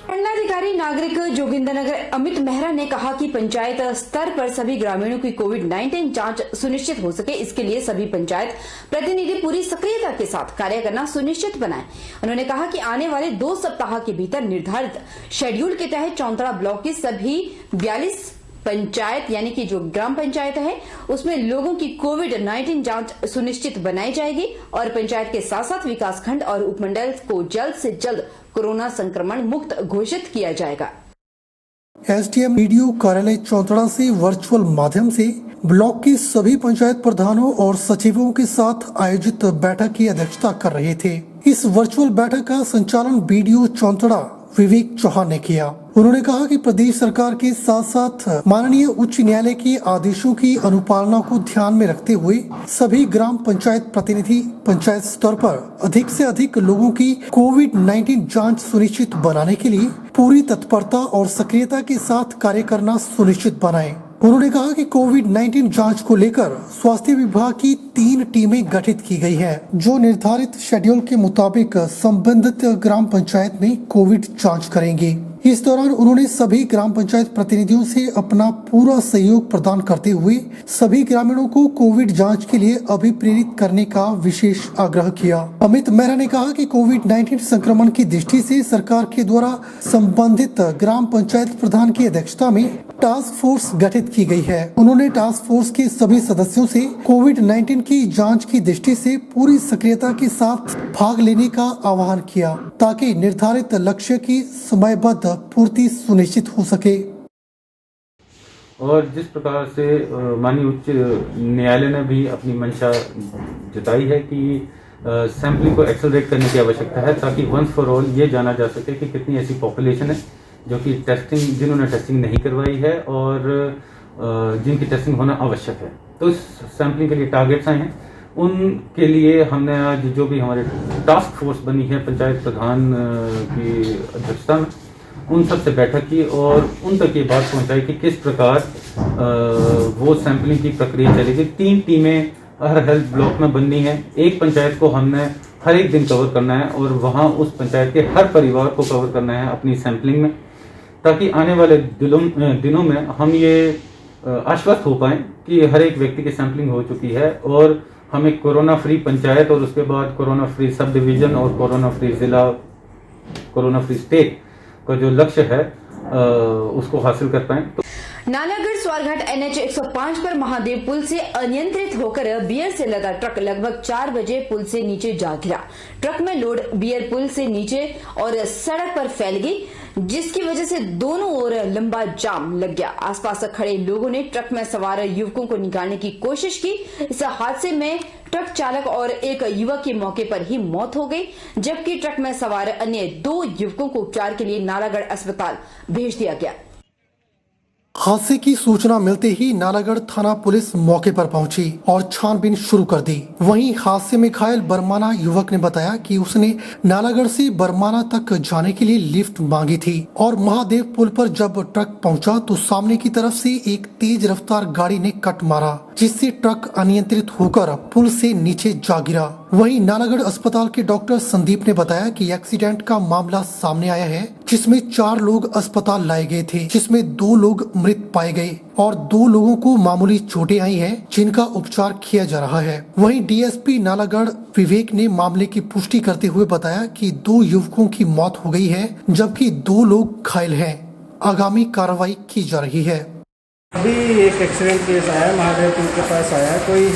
दंडाधिकारी नागरिक जोगिंद्रनगर अमित मेहरा ने कहा कि पंचायत स्तर पर सभी ग्रामीणों की कोविड-19 जांच सुनिश्चित हो सके, इसके लिए सभी पंचायत प्रतिनिधि पूरी सक्रियता के साथ कार्य करना सुनिश्चित बनाएं। उन्होंने कहा कि आने वाले 2 सप्ताह के भीतर निर्धारित शेड्यूल के तहत चौंतड़ा ब्लॉक की सभी 42 पंचायत यानी कि जो ग्राम पंचायत है उसमें लोगों की कोविड-19 जांच सुनिश्चित बनाई जाएगी और पंचायत के साथ साथ विकासखंड और उपमंडल को जल्द से जल्द कोरोना संक्रमण मुक्त घोषित किया जाएगा। एसडीएम वीडियो कार्यालय चौंतड़ा से वर्चुअल माध्यम से ब्लॉक की सभी पंचायत प्रधानों और सचिवों के साथ आयोजित बैठक की अध्यक्षता कर रहे थे। इस वर्चुअल बैठक का संचालन वीडियो चौंतड़ा विवेक चौहान ने किया। उन्होंने कहा कि प्रदेश सरकार के साथ साथ माननीय उच्च न्यायालय के आदेशों की अनुपालना को ध्यान में रखते हुए सभी ग्राम पंचायत प्रतिनिधि पंचायत स्तर पर अधिक से अधिक लोगों की कोविड-19 जांच सुनिश्चित बनाने के लिए पूरी तत्परता और सक्रियता के साथ कार्य करना सुनिश्चित बनाएं। उन्होंने कहा कि कोविड-19 जांच को लेकर स्वास्थ्य विभाग की 3 टीमें गठित की गई है, जो निर्धारित शेड्यूल के मुताबिक संबंधित ग्राम पंचायत में कोविड जांच करेंगे। इस दौरान उन्होंने सभी ग्राम पंचायत प्रतिनिधियों से अपना पूरा सहयोग प्रदान करते हुए सभी ग्रामीणों को कोविड जांच के लिए अभिप्रेरित करने का विशेष आग्रह किया। अमित मेहरा ने कहा कि कोविड-19 संक्रमण की दृष्टि से सरकार के द्वारा संबंधित ग्राम पंचायत प्रधान की अध्यक्षता में टास्क फोर्स गठित की गई है। उन्होंने टास्क फोर्स के सभी सदस्यों से कोविड-19 की जांच की दृष्टि से पूरी सक्रियता के साथ भाग लेने का आह्वान किया ताकि निर्धारित लक्ष्य की समयबद्ध पूर्ति सुनिश्चित हो सके। और जिस प्रकार से माननीय उच्च न्यायालय ने भी अपनी मंशा जताई है कि सैंपलिंग को एक्सेलरेट करने की आवश्यकता है ताकि वंस फॉर ऑल ये जाना जा सके कि कितनी ऐसी पॉपुलेशन है जो कि जिन्होंने टेस्टिंग नहीं करवाई है और जिनकी टेस्टिंग होना आवश्यक है। तो इस सैंपलिंग के लिए टारगेट्स आए हैं, उनके लिए हमने आज जो भी हमारे टास्क फोर्स बनी है पंचायत प्रधान की अध्यक्षता में उन सब से बैठक की और उन तक ये बात पहुंचाई कि किस प्रकार वो सैंपलिंग की प्रक्रिया चलेगी। 3 टीमें हर हेल्थ ब्लॉक में बननी है। एक पंचायत को हमने हर एक दिन कवर करना है और वहाँ उस पंचायत के हर परिवार को कवर करना है अपनी सैंपलिंग में, ताकि आने वाले दिनों में हम ये आश्वस्त हो पाएं कि हर एक व्यक्ति की सैंपलिंग हो चुकी है और हम एक कोरोना फ्री पंचायत और उसके बाद कोरोना फ्री सब डिवीजन और कोरोना फ्री जिला, कोरोना फ्री स्टेट का जो लक्ष्य है उसको हासिल कर पाएं। नालागढ़ स्वारघाट NH 105 पर महादेव पुल से अनियंत्रित होकर बियर से लदा ट्रक लगभग 4 बजे पुल से नीचे जा गिरा। ट्रक में लोड बियर पुल से नीचे और सड़क पर फैल गई, जिसकी वजह से दोनों ओर लंबा जाम लग गया। आसपास खड़े लोगों ने ट्रक में सवार युवकों को निकालने की कोशिश की। इस हादसे में ट्रक चालक और एक युवक की मौके पर ही मौत हो गई, जबकि ट्रक में सवार अन्य 2 युवकों को उपचार के लिए नालागढ़ अस्पताल भेज दिया गया। हादसे की सूचना मिलते ही नालागढ़ थाना पुलिस मौके पर पहुंची और छानबीन शुरू कर दी। वहीं हादसे में घायल बरमाना युवक ने बताया कि उसने नालागढ़ से बरमाना तक जाने के लिए लिफ्ट मांगी थी और महादेव पुल पर जब ट्रक पहुंचा तो सामने की तरफ से एक तेज रफ्तार गाड़ी ने कट मारा, जिससे ट्रक अनियंत्रित होकर पुल से नीचे जा गिरा। वहीं नालागढ़ अस्पताल के डॉक्टर संदीप ने बताया कि एक्सीडेंट का मामला सामने आया है, जिसमें 4 लोग अस्पताल लाए गए थे, जिसमें 2 लोग मृत पाए गए और 2 लोगों को मामूली चोटें आई हैं, जिनका उपचार किया जा रहा है। वहीं डीएसपी नालागढ़ विवेक ने मामले की पुष्टि करते हुए बताया कि 2 युवकों की मौत हो गई है, जबकि 2 लोग घायल हैं। आगामी कार्रवाई की जा रही है। अभी एक एक्सीडेंट केस आया, महादेव पुल के पास आया, कोई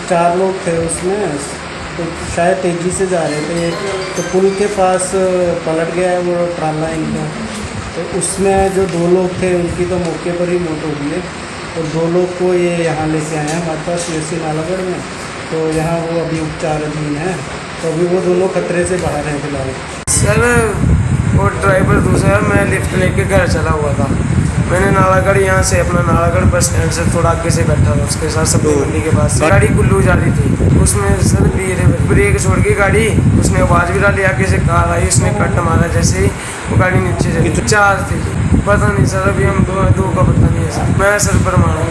4 लोग थे उसमें, तो शायद तेज़ी से जा रहे थे, तो पुल के पास पलट गया है वो ट्राला इनका, तो उसमें जो 2 लोग थे उनकी तो मौके पर ही मौत हो गई है और 2 लोग को ये यहाँ लेके आए हैं हमारे पास CSC नालागढ़ में, तो यहाँ वो अभी उपचाराधीन है, तो अभी वो दोनों खतरे से बाहर हैं फिलहाल। सर वो ड्राइवर दूसरा, मैं लिफ्ट लेके घर चला हुआ था, मैंने नालागढ़ यहाँ से अपना नालागढ़ बस स्टैंड से थोड़ा आगे से बैठा था, उसके साथ सब्जी मंडी के पास गाड़ी कुल्लू जा रही थी, उसमें सर ब्रेक छोड़ के गाड़ी, उसने आवाज़ भी डाली, आगे से कार आई, उसने कट मारा, जैसे ही वो गाड़ी नीचे चली। 4 थी, पता नहीं सर, अभी हम 2 का पता नहीं है सर, मैं सर पर मारा।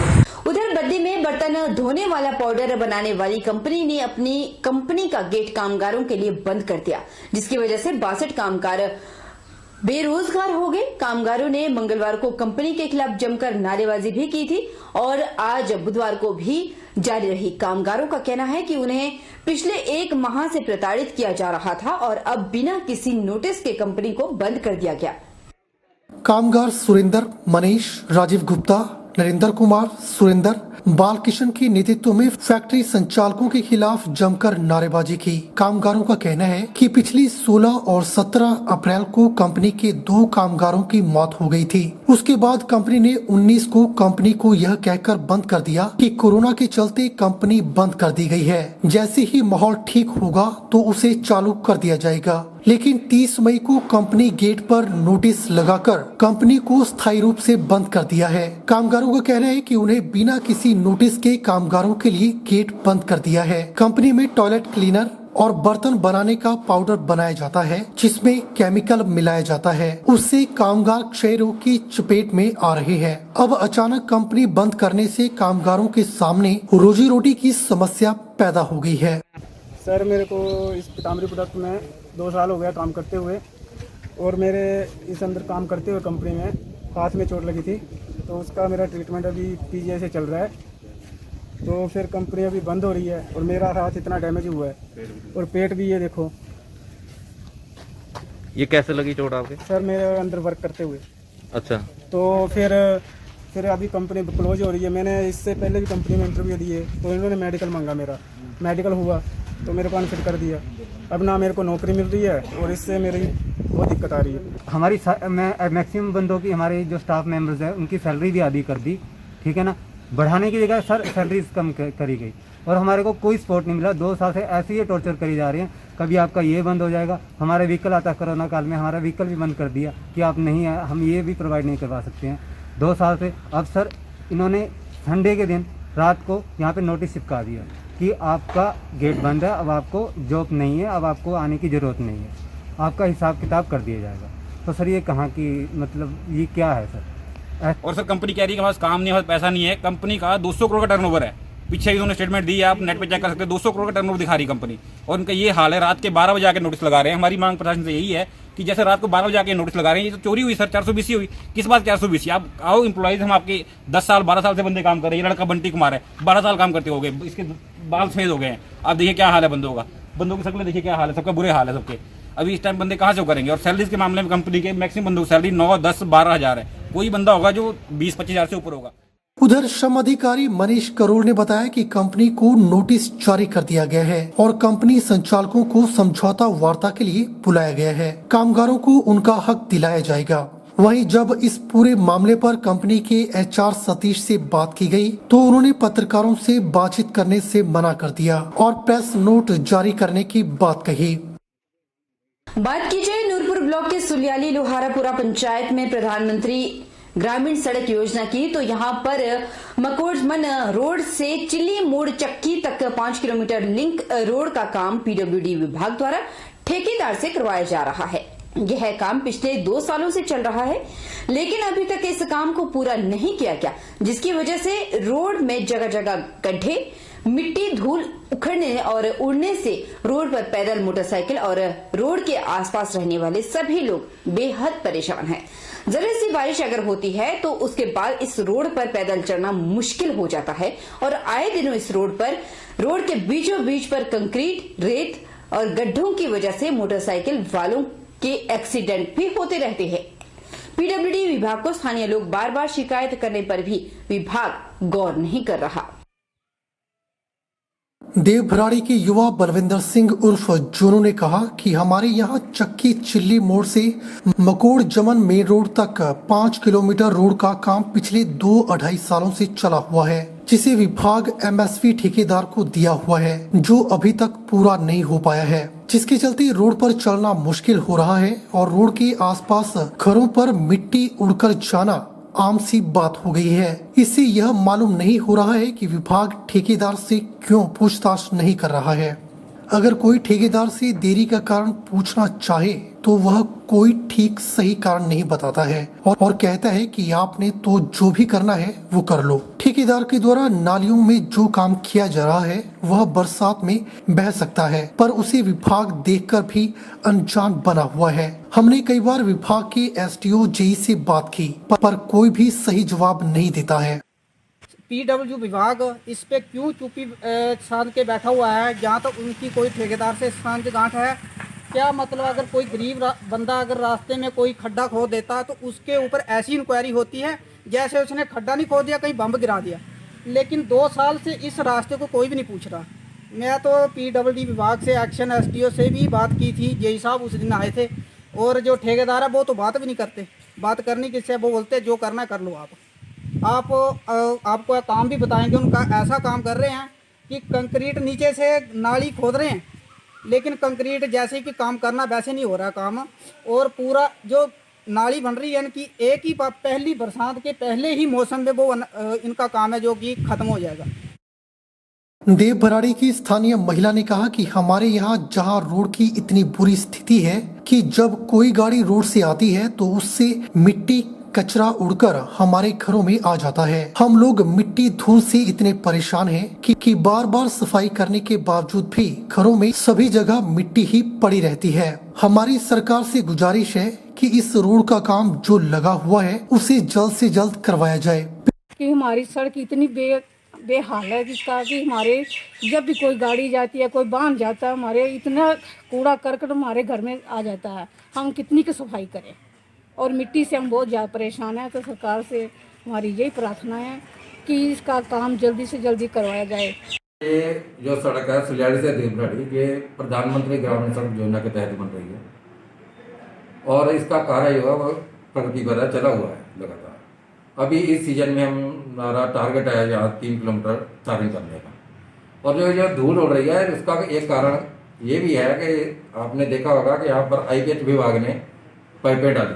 उधर बद्दी में बर्तन धोने वाला पाउडर बनाने वाली कंपनी ने अपनी कंपनी का गेट कामगारों के लिए बंद कर दिया, जिसकी वजह से 62 कामगार बेरोजगार हो गए कामगारों ने मंगलवार को कंपनी के खिलाफ जमकर नारेबाजी भी की थी और आज बुधवार को भी जारी रही। कामगारों का कहना है कि उन्हें पिछले 1 माह से प्रताड़ित किया जा रहा था और अब बिना किसी नोटिस के कंपनी को बंद कर दिया गया। कामगार सुरेंद्र, मनीष, राजीव गुप्ता, नरेंद्र कुमार, सुरेंद्र, बालकिशन के नेतृत्व में फैक्ट्री संचालकों के खिलाफ जमकर नारेबाजी की। कामगारों का कहना है कि पिछली 16 और 17 अप्रैल को कंपनी के 2 कामगारों की मौत हो गई थी। उसके बाद कंपनी ने 19 को कंपनी को यह कहकर बंद कर दिया कि कोरोना के चलते कंपनी बंद कर दी गई है, जैसे ही माहौल ठीक होगा तो उसे चालू कर दिया जाएगा। लेकिन 30 मई को कंपनी गेट पर नोटिस लगाकर कंपनी को स्थायी रूप से बंद कर दिया है। कामगारों का कहना है कि उन्हें बिना किसी नोटिस के कामगारों के लिए गेट बंद कर दिया है। कंपनी में टॉयलेट क्लीनर और बर्तन बनाने का पाउडर बनाया जाता है, जिसमें केमिकल मिलाया जाता है। उससे कामगार क्षय रोग की चपेट में आ रहे हैं। अब अचानक कंपनी बंद करने से कामगारों के सामने रोजी रोटी की समस्या पैदा हो गई है। सर, मेरे को इस पीताम्बरी प्रोडक्ट में 2 साल हो गया काम करते हुए, और मेरे इस अंदर काम करते हुए कंपनी में हाथ में चोट लगी थी, तो उसका मेरा ट्रीटमेंट अभी पीजीआई से चल रहा है। तो फिर कंपनी अभी बंद हो रही है और मेरा हाथ इतना डैमेज हुआ है और पेट भी, ये देखो। ये कैसे लगी चोट आपके? सर, मेरे अंदर वर्क करते हुए। अच्छा। तो फिर अभी कंपनी क्लोज हो रही है। मैंने इससे पहले भी कंपनी में इंटरव्यू दिए, तो इन्होंने मेडिकल मांगा, मेरा मेडिकल हुआ तो मेरे को अनफिट कर दिया। अब ना मेरे को नौकरी मिल रही है और इससे मेरी बहुत दिक्कत आ रही है। हमारी मैक्सिमम बंदों की, हमारे जो स्टाफ मेंबर्स हैं उनकी सैलरी भी आधी कर दी, ठीक है ना। बढ़ाने की जगह सर सैलरी कम करी गई और हमारे को कोई सपोर्ट नहीं मिला। 2 साल से ऐसे ही टॉर्चर करी जा रही हैं। कभी आपका ये बंद हो जाएगा, हमारे व्हीकल आता है, कोरोना काल में हमारा व्हीकल भी बंद कर दिया कि आप नहीं है, हम ये भी प्रोवाइड नहीं करवा सकते हैं 2 साल से। अब सर इन्होंने संडे के दिन रात को यहाँ पे नोटिस चिपका दिया कि आपका गेट बंद है, अब आपको जॉब नहीं है, अब आपको आने की ज़रूरत नहीं है, आपका हिसाब किताब कर दिया जाएगा। तो सर ये कहाँ की, मतलब ये क्या है सर? और सर कंपनी कह रही है कि हमारे पास काम नहीं है, पैसा नहीं है। कंपनी का 200 करोड़ का टर्नओवर है, पीछे इन्होंने स्टेटमेंट दी है, आप नेट पे चेक कर सकते हैं। 200 करोड़ का टर्नओवर दिखा रही कंपनी, और उनका ये हाल है। रात के 12 बजे आके नोटिस लगा रहे हैं। हमारी मांग प्रशासन से यही है कि जैसे रात को 12 बजे आके नोटिस लगा रहे हैं, ये तो चोरी हुई सर, 420 हुई। किस बात 420? आप आओ एम्प्लॉइज, हम आपके 10 साल 12 साल से बंदे काम कर रहे हैं। ये लड़का बंटी कुमार है, 12 साल काम करते हो गए, इसके बाल सफेद हो गए हैं। आप देखिए क्या हाल है बंदों का, बंदों की शक्लें देखिए क्या हाल है, सबका बुरे हाल है सबके। अभी इस टाइम बंदे कहाँ से करेंगे? और सैलरीज के मामले में कंपनी के मैक्सिमम बंदों की सैलरी 9, 10, 12 हज़ार है। कोई बंदा होगा जो 20-25 हज़ार से ऊपर होगा। उधर श्रम अधिकारी मनीष करोड़ ने बताया कि कंपनी को नोटिस जारी कर दिया गया है और कंपनी संचालकों को समझौता वार्ता के लिए बुलाया गया है। कामगारों को उनका हक दिलाया जाएगा। वहीं जब इस पूरे मामले पर कंपनी के HR सतीश से बात की गई तो उन्होंने पत्रकारों से बातचीत करने से मना कर दिया और प्रेस नोट जारी करने की बात कही। बात की जाए नूरपुर ब्लॉक के सुलियाली लोहारापुरा पंचायत में प्रधानमंत्री ग्रामीण सड़क योजना की, तो यहाँ पर मकोड़मन रोड से चिल्ली मोड़ चक्की तक 5 किलोमीटर लिंक रोड का काम PWD विभाग द्वारा ठेकेदार से करवाया जा रहा है। यह काम पिछले 2 सालों से चल रहा है, लेकिन अभी तक इस काम को पूरा नहीं किया गया, जिसकी वजह से रोड में जगह जगह गड्ढे, मिट्टी धूल उखड़ने और उड़ने से रोड पर पैदल, मोटरसाइकिल और रोड के आसपास रहने वाले सभी लोग बेहद परेशान हैं। जरा सी बारिश अगर होती है तो उसके बाद इस रोड पर पैदल चलना मुश्किल हो जाता है और आए दिनों इस रोड के बीचों बीच पर कंक्रीट, रेत और गड्ढों की वजह से मोटरसाइकिल वालों के एक्सीडेंट भी होते रहते हैं। PWD विभाग को स्थानीय लोग बार बार शिकायत करने पर भी विभाग गौर नहीं कर रहा। देवभराड़ी के युवा बलविंदर सिंह उर्फ जोनू ने कहा कि हमारे यहाँ चक्की चिल्ली मोड़ से मकोड़ जमन मेन रोड तक 5 किलोमीटर रोड का काम पिछले 2-2.5 सालों से चला हुआ है, जिसे विभाग MSV ठेकेदार को दिया हुआ है, जो अभी तक पूरा नहीं हो पाया है, जिसके चलते रोड पर चलना मुश्किल हो रहा है और रोड के आसपास घरों पर मिट्टी उड़कर जाना आम सी बात हो गई है। इससे यह मालूम नहीं हो रहा है कि विभाग ठेकेदार से क्यों पूछताछ नहीं कर रहा है। अगर कोई ठेकेदार से देरी का कारण पूछना चाहे तो वह कोई ठीक सही कारण नहीं बताता है और कहता है कि आपने तो जो भी करना है वो कर लो। ठेकेदार के द्वारा नालियों में जो काम किया जा रहा है वह बरसात में बह सकता है, पर उसे विभाग देखकर भी अनजान बना हुआ है। हमने कई बार विभाग के एसडीओ जेई से बात की, पर कोई भी सही जवाब नहीं देता है। पीडब्ल्यू विभाग इस पे क्यों चुप्पी साध के बैठा हुआ है, जहाँ तक उनकी कोई ठेकेदार से सांठगांठ है? क्या मतलब अगर कोई गरीब बंदा अगर रास्ते में कोई खड्डा खोद देता तो उसके ऊपर ऐसी इंक्वायरी होती है जैसे उसने खड्डा नहीं खोद दिया, कहीं बम गिरा दिया। लेकिन 2 साल से इस रास्ते को कोई भी नहीं पूछ रहा। मैं तो पीडब्ल्यूडी विभाग से एक्शन एसडीओ से भी बात की थी, जेई साहब उस दिन आए थे, और जो ठेकेदार है वो तो बात भी नहीं करते। बात करनी किससे, वो बोलते जो करना कर लो आपको काम भी बताएंगे। उनका ऐसा काम कर रहे हैं कि कंक्रीट नीचे से नाली खोद रहे हैं, लेकिन कंक्रीट जैसे कि काम करना वैसे नहीं हो रहा काम, और पूरा जो नाली बन रही है इनकी एक ही पहली बरसात के पहले ही मौसम में वो इनका काम है जो कि खत्म हो जाएगा। देव भराड़ी की स्थानीय महिला ने कहा कि हमारे यहाँ जहाँ रोड की इतनी बुरी स्थिति है कि जब कोई गाड़ी रोड से आती है तो उससे मिट्टी कचरा उड़कर हमारे घरों में आ जाता है। हम लोग मिट्टी धूल से इतने परेशान हैं कि बार बार सफाई करने के बावजूद भी घरों में सभी जगह मिट्टी ही पड़ी रहती है। हमारी सरकार से गुजारिश है कि इस रोड का काम जो लगा हुआ है उसे जल्द से जल्द करवाया जाए। कि हमारी सड़क इतनी बेहाल है जिसका कि हमारे जब भी कोई गाड़ी जाती है, कोई बांध जाता है, हमारे इतना कूड़ा करकट हमारे घर में आ जाता है। हम कितनी की सफाई करें, और मिट्टी से हम बहुत ज़्यादा परेशान हैं। तो सरकार से हमारी यही प्रार्थना है कि इसका काम जल्दी से जल्दी करवाया जाए। ये जो सड़क है सुलियाड़ी से देवभराड़ी, ये प्रधानमंत्री ग्रामीण सड़क योजना के तहत बन रही है, और इसका कार्य जो है वो प्रगति पर चला हुआ है लगातार। अभी इस सीजन में हमारा टारगेट है यहाँ 3 किलोमीटर टारिंग करने का। और जो धूल उड़ रही है उसका एक कारण ये भी है कि आपने देखा होगा कि यहाँ पर आईपीएच विभाग ने पाइपें डाली,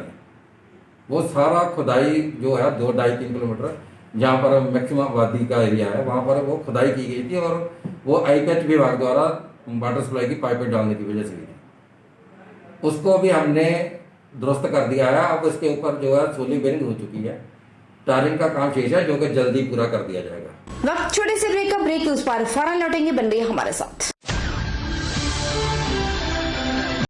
वो सारा खुदाई जो है 2-2.5-3 किलोमीटर जहाँ पर मैक्सिमम आबादी का एरिया है वहाँ पर वो खुदाई की गई थी, और वो आईपीएच विभाग द्वारा वाटर सप्लाई की पाइपें डालने की वजह से हुई थी। उसको भी हमने दुरुस्त कर दिया है। अब उसके ऊपर जो है सोली बेरिंग हो चुकी है, टारिंग का काम शेष है जो कि जल्दी पूरा कर दिया जाएगा। वक्त छोटे से ब्रेक का ब्रेक, उस पार फौरन लौटेंगे, बन रही हमारे साथ।